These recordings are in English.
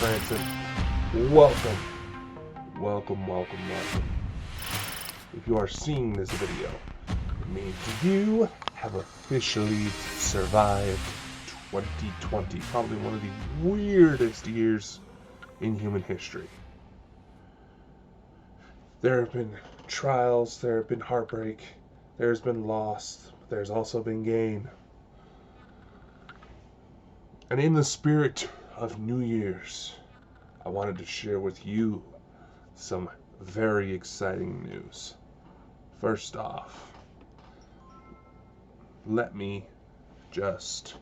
Branson. Welcome. If you are seeing this video, it means you have officially survived 2020, probably one of the weirdest years in human history. There have been trials, there have been heartbreak, there's been loss, but there's also been gain. And in the spirit of New Year's, I wanted to share with you some very exciting news. First off, let me just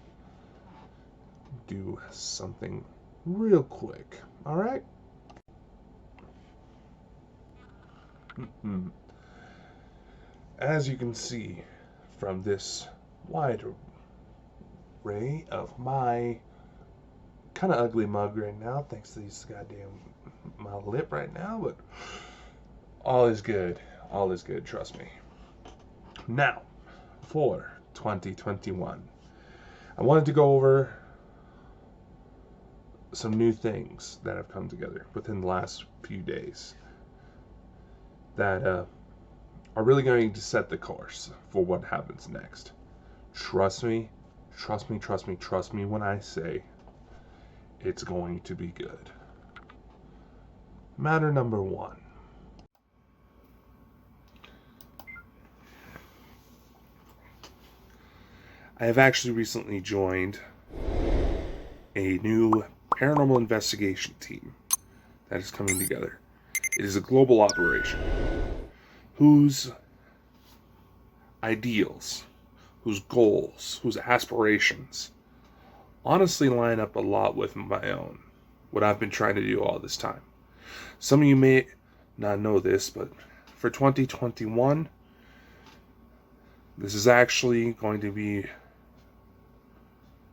do something real quick, alright? As you can see from this wide array of my kind of ugly mug right now, thanks to these goddamn my lip right now, but all is good, trust me. Now, for 2021, I wanted to go over some new things that have come together within the last few days that are really going to set the course for what happens next. Trust me when I say it's going to be good. Matter number one. I have actually recently joined a new paranormal investigation team that is coming together. It is a global operation whose ideals, whose goals, whose aspirations honestly line up a lot with my own, what I've been trying to do all this time. Some of you may not know this, but for 2021, this is actually going to be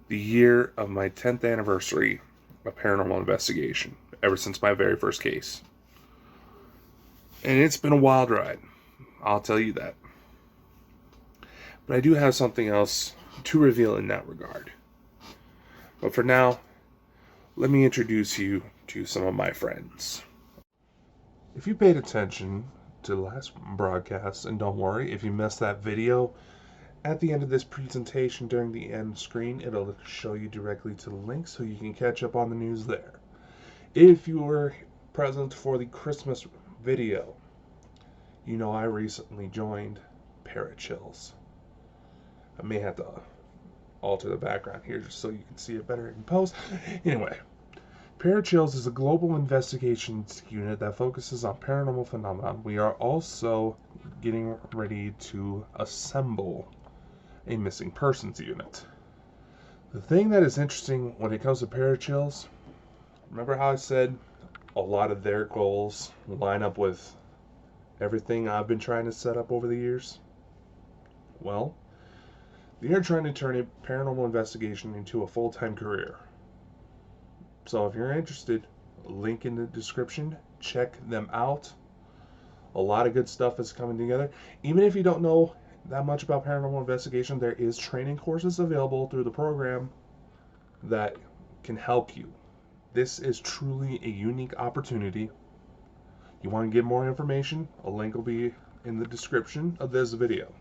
the year of my 10th anniversary of paranormal investigation, ever since my very first case. And it's been a wild ride, I'll tell you that. But I do have something else to reveal in that regard. But for now, let me introduce you to some of my friends. If you paid attention to the last broadcast, and don't worry, if you missed that video, at the end of this presentation during the end screen, it'll show you directly to the link so you can catch up on the news there. If you were present for the Christmas video, you know I recently joined Parachills. I may have to alter the background here just so you can see it better in post. Anyway, Parachills is a global investigations unit that focuses on paranormal phenomena. We are also getting ready to assemble a missing persons unit. The thing that is interesting when it comes to Parachills, remember how I said a lot of their goals line up with everything I've been trying to set up over the years? Well, they are trying to turn a paranormal investigation into a full-time career. So if you're interested, link in the description, check them out. A lot of good stuff is coming together. Even if you don't know that much about paranormal investigation, there is training courses available through the program that can help you. This is truly a unique opportunity. You want to get more information? A link will be in the description of this video.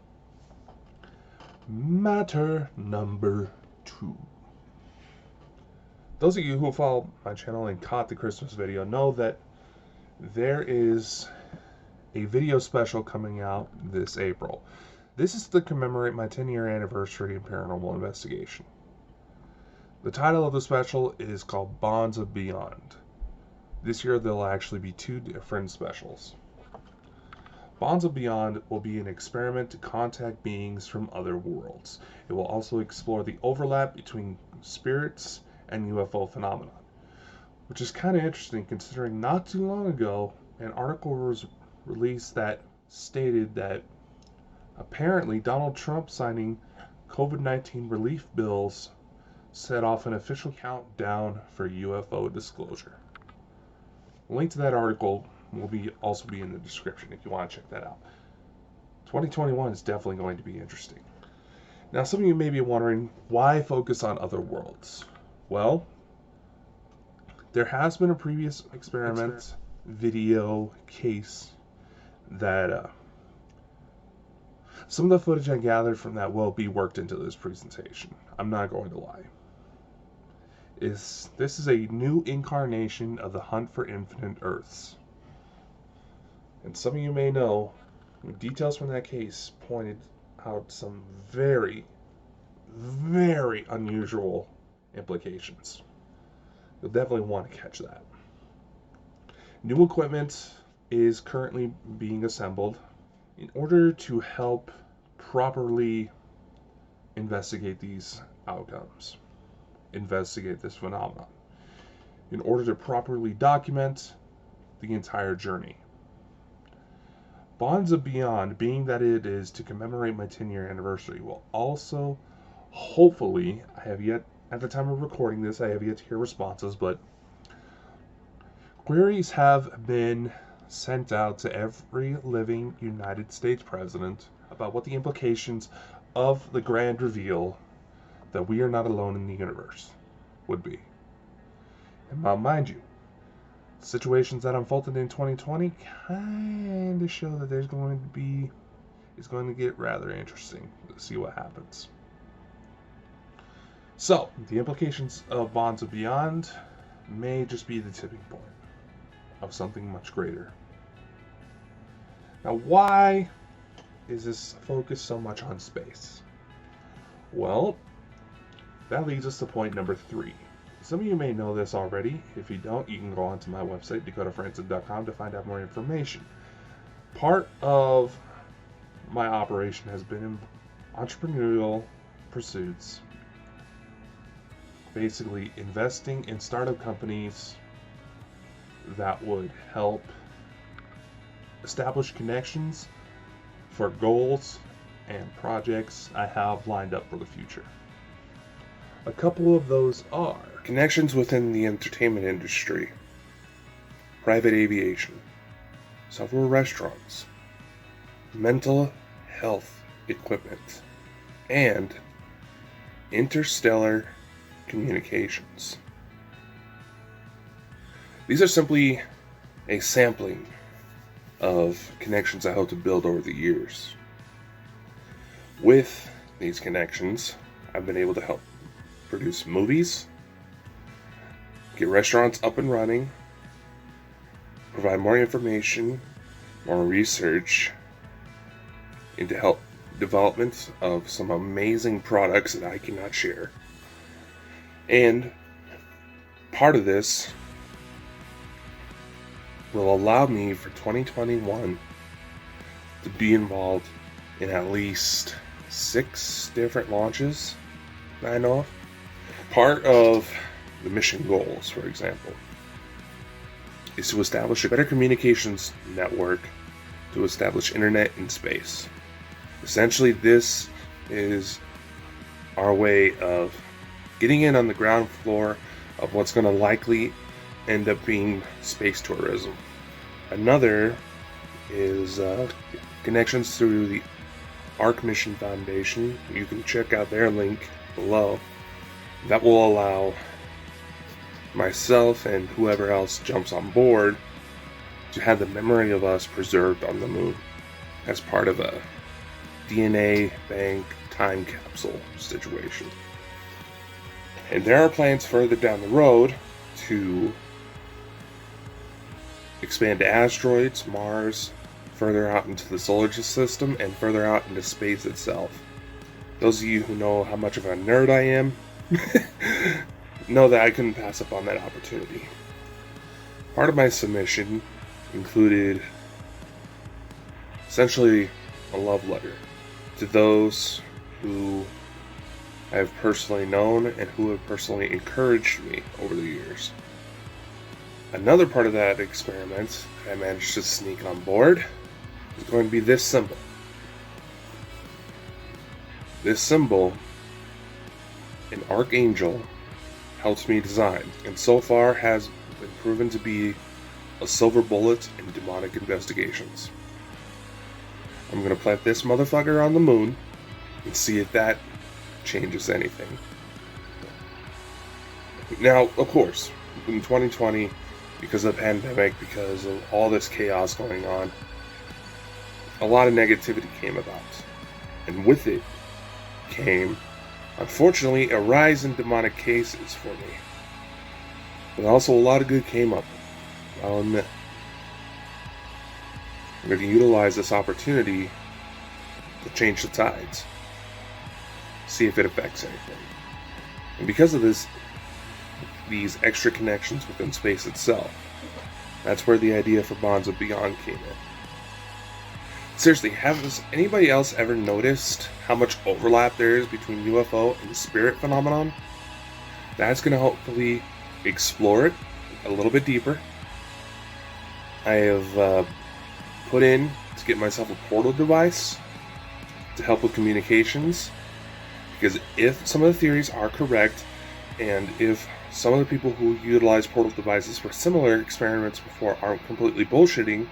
Matter number 2. Those of you who follow my channel and caught the Christmas video know that there is a video special coming out this April. This is to commemorate my 10-year anniversary in paranormal investigation. The title of the special is called Bonds of Beyond. This year there'll actually be 2 different specials. Bonds of Beyond will be an experiment to contact beings from other worlds. It will also explore the overlap between spirits and UFO phenomenon, which is kind of interesting considering not too long ago an article was released that stated that apparently Donald Trump signing COVID-19 relief bills set off an official countdown for UFO disclosure. A link to that article will also be in the description if you want to check that out. 2021 is definitely going to be interesting. Now, some of you may be wondering, why focus on other worlds? Well, There has been a previous experiment video case that some of the footage I gathered from that will be worked into this presentation. I'm not going to lie. This is a new incarnation of the Hunt for Infinite Earths. And some of you may know, details from that case pointed out some very, very unusual implications. You'll definitely want to catch that. New equipment is currently being assembled in order to help properly investigate these outcomes, investigate this phenomenon, in order to properly document the entire journey. Bonds of Beyond, being that it is to commemorate my 10-year anniversary, will also, hopefully, at the time of recording this, I have yet to hear responses, but queries have been sent out to every living United States president about what the implications of the grand reveal that we are not alone in the universe would be. And now, mind you, situations that unfolded in 2020 kind of show that it's going to get rather interesting to see what happens. So, the implications of Bonds of Beyond may just be the tipping point of something much greater. Now, why is this focus so much on space? Well, that leads us to point number 3. Some of you may know this already. If you don't, you can go onto my website, dakotafrancis.com, to find out more information. Part of my operation has been in entrepreneurial pursuits, basically investing in startup companies that would help establish connections for goals and projects I have lined up for the future. A couple of those are connections within the entertainment industry, private aviation, several restaurants, mental health equipment, and interstellar communications. These are simply a sampling of connections I hope to build over the years. With these connections, I've been able to help produce movies, get restaurants up and running, provide more information, more research into help development of some amazing products that I cannot share. And part of this will allow me for 2021 to be involved in at least 6 different launches that I know of. Part of the mission goals, for example, is to establish a better communications network to establish internet in space. Essentially, this is our way of getting in on the ground floor of what's going to likely end up being space tourism. Another is connections through the Arc Mission Foundation. You can check out their link below. That will allow myself and whoever else jumps on board to have the memory of us preserved on the moon as part of a DNA bank time capsule situation. And there are plans further down the road to expand to asteroids, Mars, further out into the solar system, and further out into space itself. Those of you who know how much of a nerd I am know that I couldn't pass up on that opportunity. Part of my submission included essentially a love letter to those who I have personally known and who have personally encouraged me over the years. Another part of that experiment that I managed to sneak on board is going to be this symbol. This symbol, an archangel, helps me design, and so far has been proven to be a silver bullet in demonic investigations. I'm going to plant this motherfucker on the moon and see if that changes anything. Now, of course, in 2020, because of the pandemic, because of all this chaos going on, a lot of negativity came about. And with it came, unfortunately, a rise in demonic cases for me. But also a lot of good came up, I'll admit. I'm going to utilize this opportunity to change the tides. See if it affects anything. And because of this, these extra connections within space itself, that's where the idea for Bonds of Beyond came in. Seriously, has anybody else ever noticed how much overlap there is between UFO and the spirit phenomenon? That's going to hopefully explore it a little bit deeper. I have put in to get myself a portal device to help with communications, because if some of the theories are correct, and if some of the people who utilize portal devices for similar experiments before aren't completely bullshitting,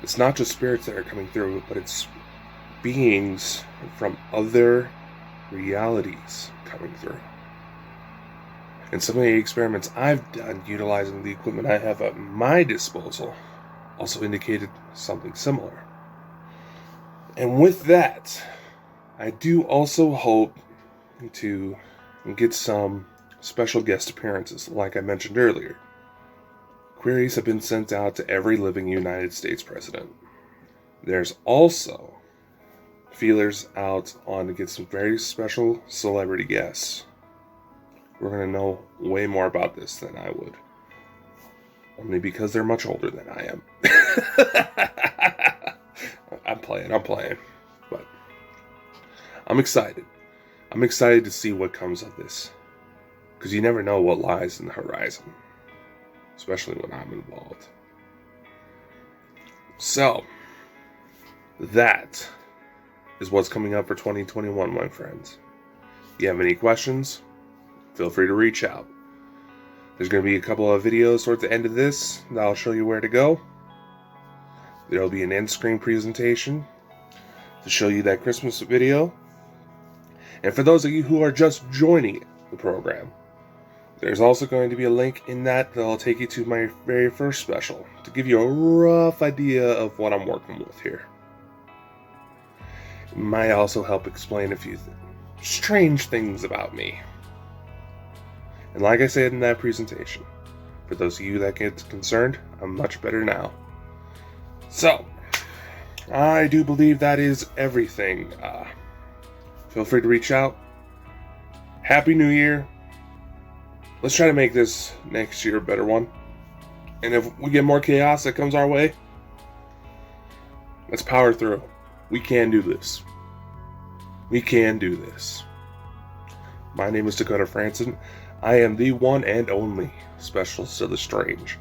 it's not just spirits that are coming through, but it's beings from other realities coming through. And some of the experiments I've done utilizing the equipment I have at my disposal also indicated something similar. And with that, I do also hope to get some special guest appearances, like I mentioned earlier. Queries have been sent out to every living United States president. There's also feelers out on to get some very special celebrity guests. We're going to know way more about this than I would. Only because they're much older than I am. I'm playing. But I'm excited. I'm excited to see what comes of this. Because you never know what lies in the horizon. Especially when I'm involved. So, that is what's coming up for 2021, my friends. If you have any questions, feel free to reach out. There's going to be a couple of videos towards the end of this that I'll show you where to go. There will be an end screen presentation to show you that Christmas video. And for those of you who are just joining the program, there's also going to be a link in that that'll take you to my very first special to give you a rough idea of what I'm working with here. It might also help explain a few strange things about me. And like I said in that presentation, for those of you that get concerned, I'm much better now. So, I do believe that is everything. Feel free to reach out. Happy New Year. Let's try to make this next year a better one. And if we get more chaos that comes our way, let's power through. We can do this. We can do this. My name is Dakota Franson. I am the one and only specialist of the strange.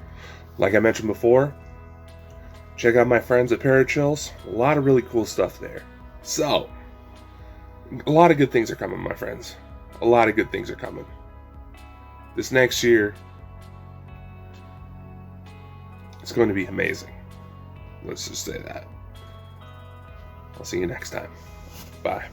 Like I mentioned before, check out my friends at Parachills. A lot of really cool stuff there. So, a lot of good things are coming, my friends. A lot of good things are coming. This next year, it's going to be amazing. Let's just say that. I'll see you next time. Bye.